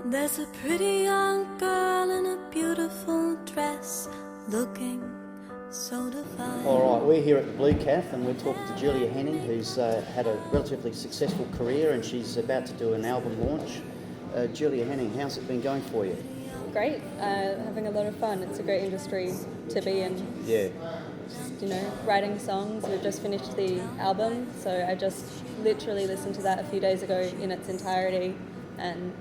There's a pretty young girl in a beautiful dress, looking so divine. All right, we're here at the Blue Calf and we're talking to Julia Henning, who's had a relatively successful career and she's about to do an album launch. Julia Henning, how's it been going for you? Great, having a lot of fun. It's a great industry to be in. Yeah. Just, writing songs. We've just finished the album, so I just literally listened to that a few days ago in its entirety, and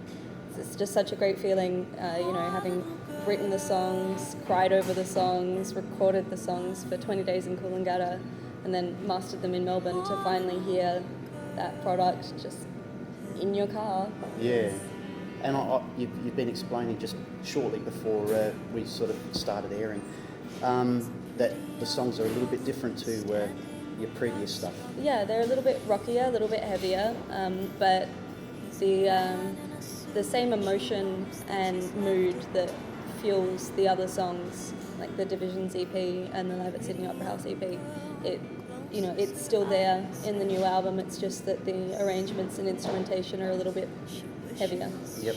it's just such a great feeling, having written the songs, cried over the songs, recorded the songs for 20 days in Coolangatta, and then mastered them in Melbourne to finally hear that product just in your car. Yeah. And you've been explaining just shortly before we sort of started airing that the songs are a little bit different to your previous stuff. Yeah, they're a little bit rockier, a little bit heavier, but the same emotion and mood that fuels the other songs, like the Divisions EP and the Live at Sydney Opera House EP, it's still there in the new album. It's just that the arrangements and instrumentation are a little bit heavier. Yep.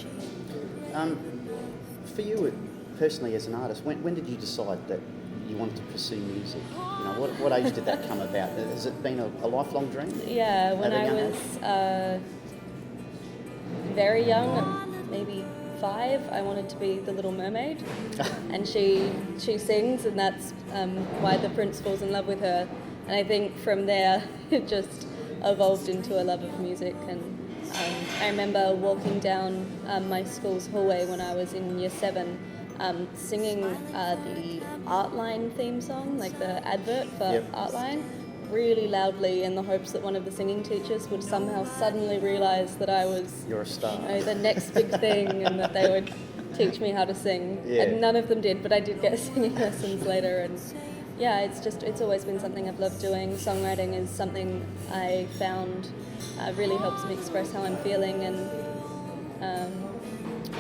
For you personally as an artist, when did you decide that you wanted to pursue music? What age did that come about? Has it been a lifelong dream? Yeah, when I was very young, maybe 5, I wanted to be the Little Mermaid, and she sings, and that's why the prince falls in love with her. And I think from there it just evolved into a love of music. And I remember walking down my school's hallway when I was in year 7, singing the Artline theme song, like the advert for Artline, really loudly in the hopes that one of the singing teachers would somehow suddenly realise that I was You're a star. The next big thing, and that they would teach me how to sing. Yeah. And none of them did, but I did get singing lessons later. And yeah, it's always been something I've loved doing. Songwriting is something I found really helps me express how I'm feeling, and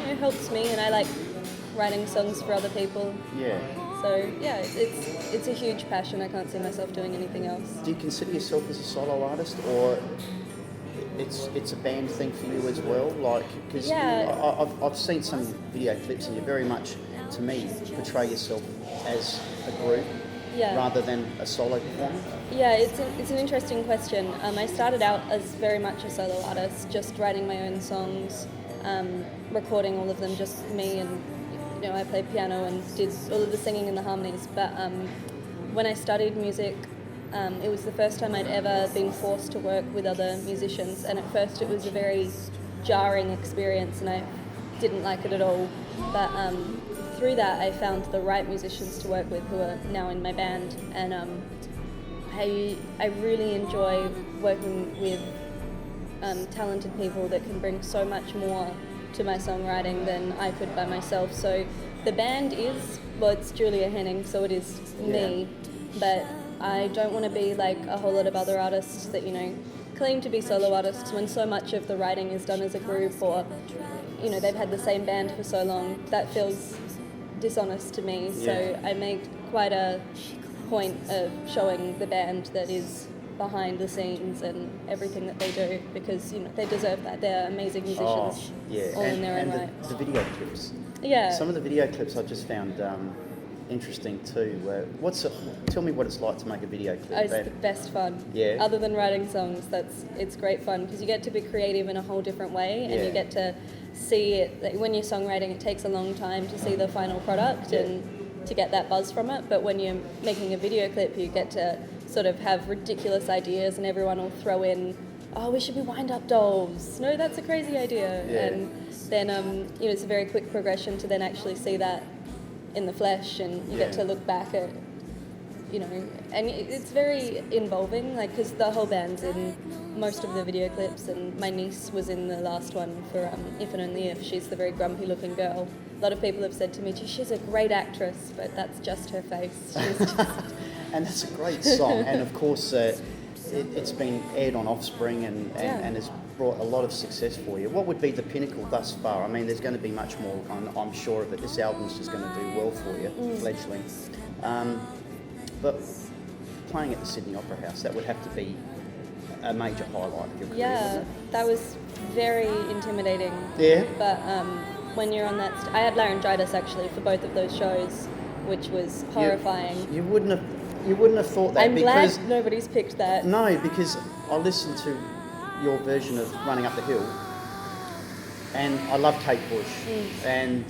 it helps me, and I like writing songs for other people. Yeah. So yeah, it's a huge passion. I can't see myself doing anything else. Do you consider yourself as a solo artist, or it's a band thing for you as well? Like, because I've seen some video clips, and you very much, to me, portray yourself as a group rather than a solo performer. Yeah, it's an interesting question. I started out as very much a solo artist, just writing my own songs, recording all of them, just me, and I played piano and did all of the singing and the harmonies. But when I studied music, it was the first time I'd ever been forced to work with other musicians, and at first it was a very jarring experience, and I didn't like it at all. But through that, I found the right musicians to work with, who are now in my band, and I really enjoy working with talented people that can bring so much more to my songwriting than I could by myself. So the band it's Julia Henning, so it is me, but I don't want to be like a whole lot of other artists that claim to be solo artists when so much of the writing is done as a group, or they've had the same band for so long. That feels dishonest to me. So I make quite a point of showing the band that is behind the scenes and everything that they do, because they deserve that. They're amazing musicians, all in their own right. The video clips. Yeah. Some of the video clips I just found interesting too. Tell me what it's like to make a video clip. It's the best fun. Yeah. Other than writing songs, it's great fun, because you get to be creative in a whole different way, and you get to see it. Like, when you're songwriting, it takes a long time to see the final product and to get that buzz from it. But when you're making a video clip, you get to sort of have ridiculous ideas, and everyone will throw in, we should be wind-up dolls. No, that's a crazy idea. Yeah. And then, it's a very quick progression to then actually see that in the flesh, and you get to look back at, and it's very involving, like, because the whole band's in most of the video clips, and my niece was in the last one for If and Only If. She's the very grumpy-looking girl. A lot of people have said to me, she's a great actress, but that's just her face. She's just... And that's a great song, and of course it's been aired on Offspring and has brought a lot of success for you. What would be the pinnacle thus far? I mean, there's going to be much more, I'm sure of it. This album's just going to do well for you, Fledgling. But playing at the Sydney Opera House, that would have to be a major highlight of your career, Yeah, wasn't it? that was very intimidating. Yeah. But when you're on that, I had laryngitis actually for both of those shows, which was horrifying. You wouldn't have thought that. I'm because glad nobody's picked that. No, because I listened to your version of Running Up the Hill, and I love Kate Bush, and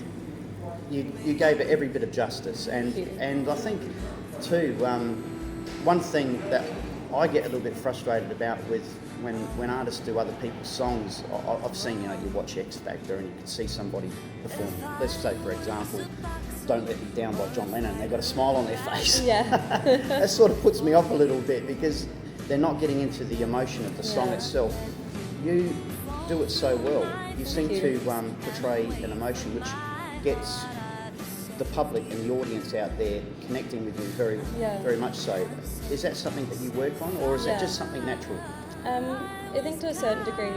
you gave it every bit of justice, and I think too, one thing that I get a little bit frustrated about with when artists do other people's songs, I've seen, you watch X Factor and you can see somebody perform, let's say for example, Don't Let Me Down by John Lennon, and they've got a smile on their face. Yeah. That sort of puts me off a little bit because they're not getting into the emotion of the song itself. You do it so well. You seem to portray an emotion which gets the public and the audience out there connecting with you very much so. Is that something that you work on, or is it just something natural? I think to a certain degree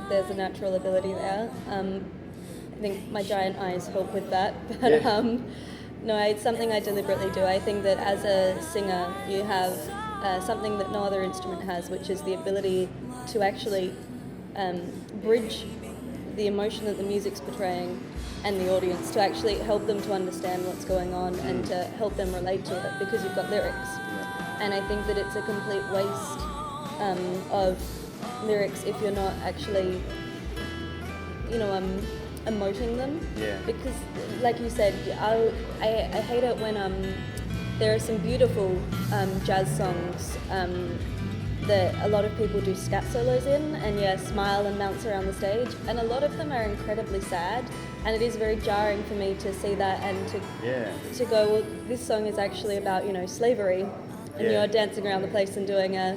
there's a natural ability there. I think my giant eyes help with that, but no, it's something I deliberately do. I think that as a singer you have something that no other instrument has, which is the ability to actually bridge the emotion that the music's portraying and the audience, to actually help them to understand what's going on and to help them relate to it, because you've got lyrics. And I think that it's a complete waste of lyrics if you're not actually, emoting them. Yeah. Because, like you said, I hate it when there are some beautiful jazz songs that a lot of people do scat solos in, and smile and bounce around the stage, and a lot of them are incredibly sad, and it is very jarring for me to see that and to go, well, this song is actually about slavery, and you're dancing around the place and doing a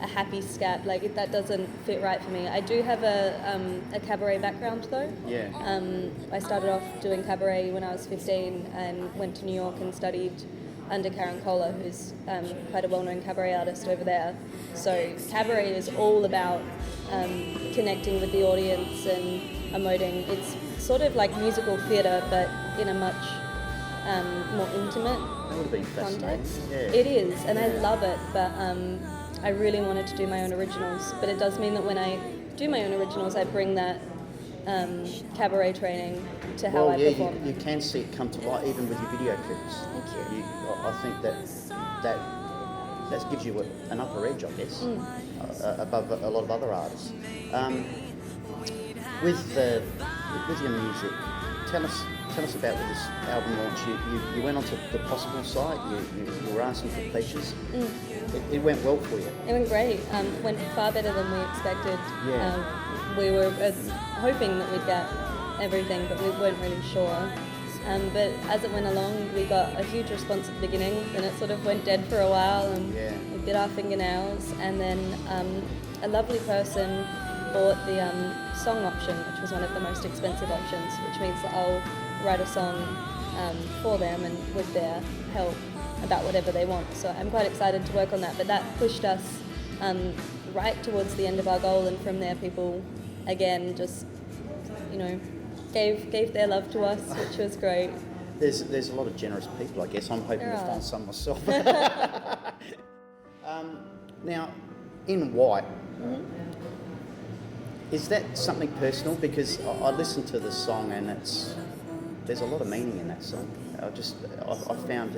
happy scat. Like, that doesn't fit right for me. I do have a cabaret background though. I started off doing cabaret when I was 15 and went to New York and studied under Karen Kohler, who's quite a well-known cabaret artist over there. So cabaret is all about connecting with the audience and emoting. It's sort of like musical theatre, but in a much more intimate context. It is, and I love it, but I really wanted to do my own originals. But it does mean that when I do my own originals, I bring that cabaret training to how I perform. You can see it come to light even with your video clips. Thank you. I think that gives you an upper edge, I guess, above a lot of other artists. With your music, tell us about with this album launch. You went onto the Possible site. You were asking for pledges. It went well for you. It went great. Went far better than we expected. We were hoping that we'd get everything, but we weren't really sure. But as it went along, we got a huge response at the beginning, then it sort of went dead for a while, and we bit our fingernails, and then a lovely person bought the song option, which was one of the most expensive options, which means that I'll write a song for them and with their help about whatever they want. So I'm quite excited to work on that, but that pushed us right towards the end of our goal, and from there people again just gave their love to us, which was great. There's a lot of generous people, I guess. I'm hoping to find some myself. Now, In White, is that something personal? Because I listened to the song and there's a lot of meaning in that song. I found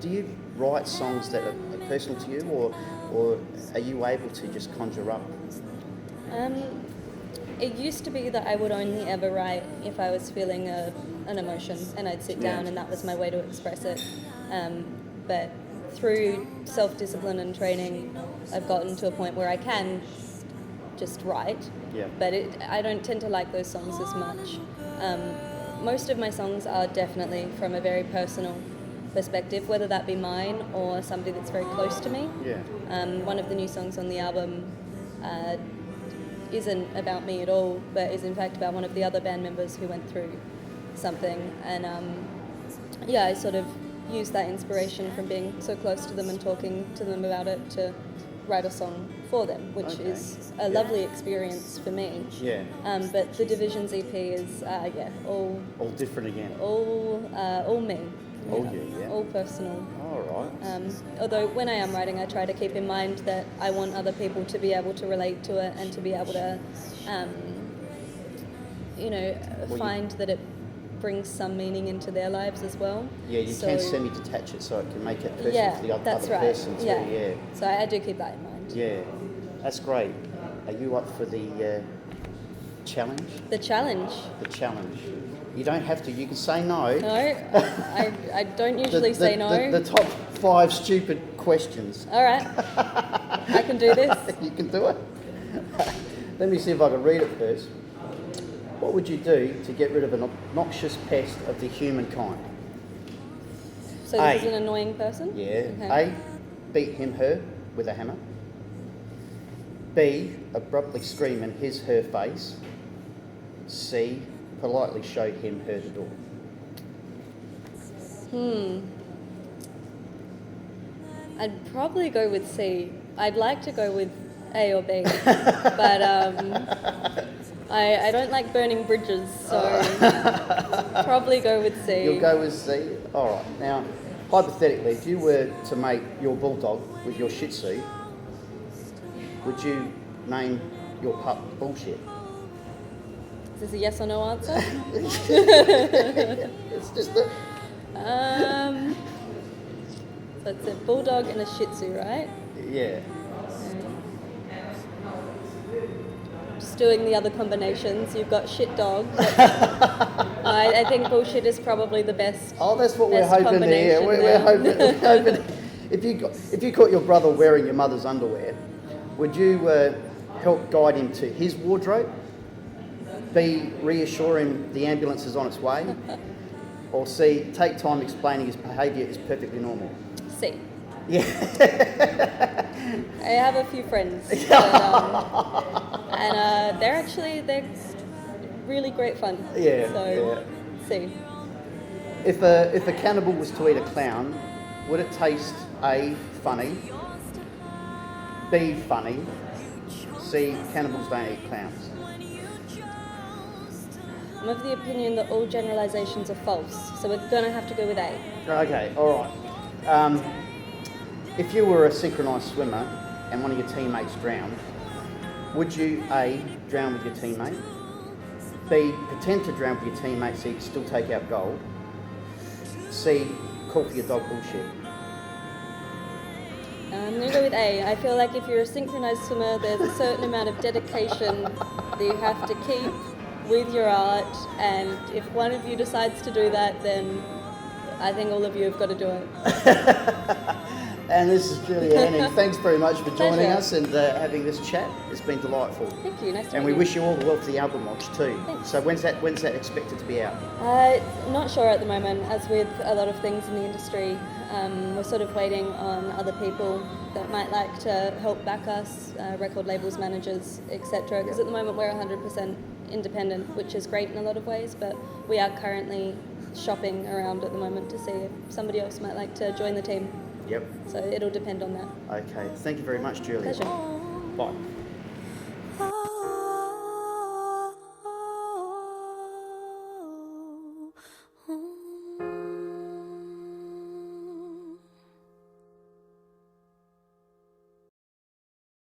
do you write songs that are personal to you, or are you able to just conjure up? It used to be that I would only ever write if I was feeling an emotion, and I'd sit down and that was my way to express it. But through self-discipline and training, I've gotten to a point where I can just write. But I don't tend to like those songs as much. Most of my songs are definitely from a very personal perspective, whether that be mine or somebody that's very close to me. One of the new songs on the album isn't about me at all, but is in fact about one of the other band members who went through something, and I sort of used that inspiration from being so close to them and talking to them about it to write a song for them, which is a lovely experience for me. But the Divisions EP is all different again. All me. Oh, yeah. All personal. All right. Although when I am writing, I try to keep in mind that I want other people to be able to relate to it and to be able to, find that it brings some meaning into their lives as well. Yeah, you can semi-detach it so it can make it personal for the other right. person too. Yeah. So I do keep that in mind. Yeah, that's great. Are you up for the challenge? The challenge? The challenge. You don't have to. You can say no. No, I don't usually say no. The top 5 stupid questions. All right. I can do this. You can do it. Let me see if I can read it first. What would you do to get rid of an obnoxious pest of the humankind? So this is an annoying person? Yeah. Okay. A, beat him/her with a hammer. B, abruptly scream in his/her face. C, politely show him/her the door. I'd probably go with C. I'd like to go with A or B, but I don't like burning bridges, so probably go with C. You'll go with C? All right. Now, hypothetically, if you were to mate your bulldog with your Shih Tzu, would you name your pup Bullshit? Is this a yes or no answer? It's just that. So it's a bulldog and a Shih Tzu, right? Yeah. Just doing the other combinations. You've got shit dog. I think Bullshit is probably the best. Oh, that's what we're hoping there. We're hoping. If you caught your brother wearing your mother's underwear, would you help guide him to his wardrobe? B, reassure him the ambulance is on its way? Or C, take time explaining his behaviour is perfectly normal? C. Yeah. I have a few friends, that, and they're really great fun. Yeah. So, C. If a cannibal was to eat a clown, would it taste A, funny, B, funny, C, cannibals don't eat clowns? I'm of the opinion that all generalisations are false, so we're going to have to go with A. Okay, all right. If you were a synchronised swimmer and one of your teammates drowned, would you A, drown with your teammate, B, pretend to drown with your teammate so you can still take out gold, C, call for your dog Bullshit? I'm going to go with A. I feel like if you're a synchronised swimmer, there's a certain amount of dedication that you have to keep with your art, and if one of you decides to do that, then I think all of you have got to do it. And this is Julia Henning. Thanks very much for joining Pleasure. us and having this chat. It's been delightful. Thank you. Nice to meet you. And we wish you all the well for the album launch too. Thanks. So when's that expected to be out? Not sure at the moment. As with a lot of things in the industry, we're sort of waiting on other people that might like to help back us, record labels, managers, etc. Because at the moment we're 100% independent, which is great in a lot of ways, but we are currently shopping around at the moment to see if somebody else might like to join the team. Yep. So it'll depend on that. Okay. Thank you very much, Julia. Pleasure. Bye.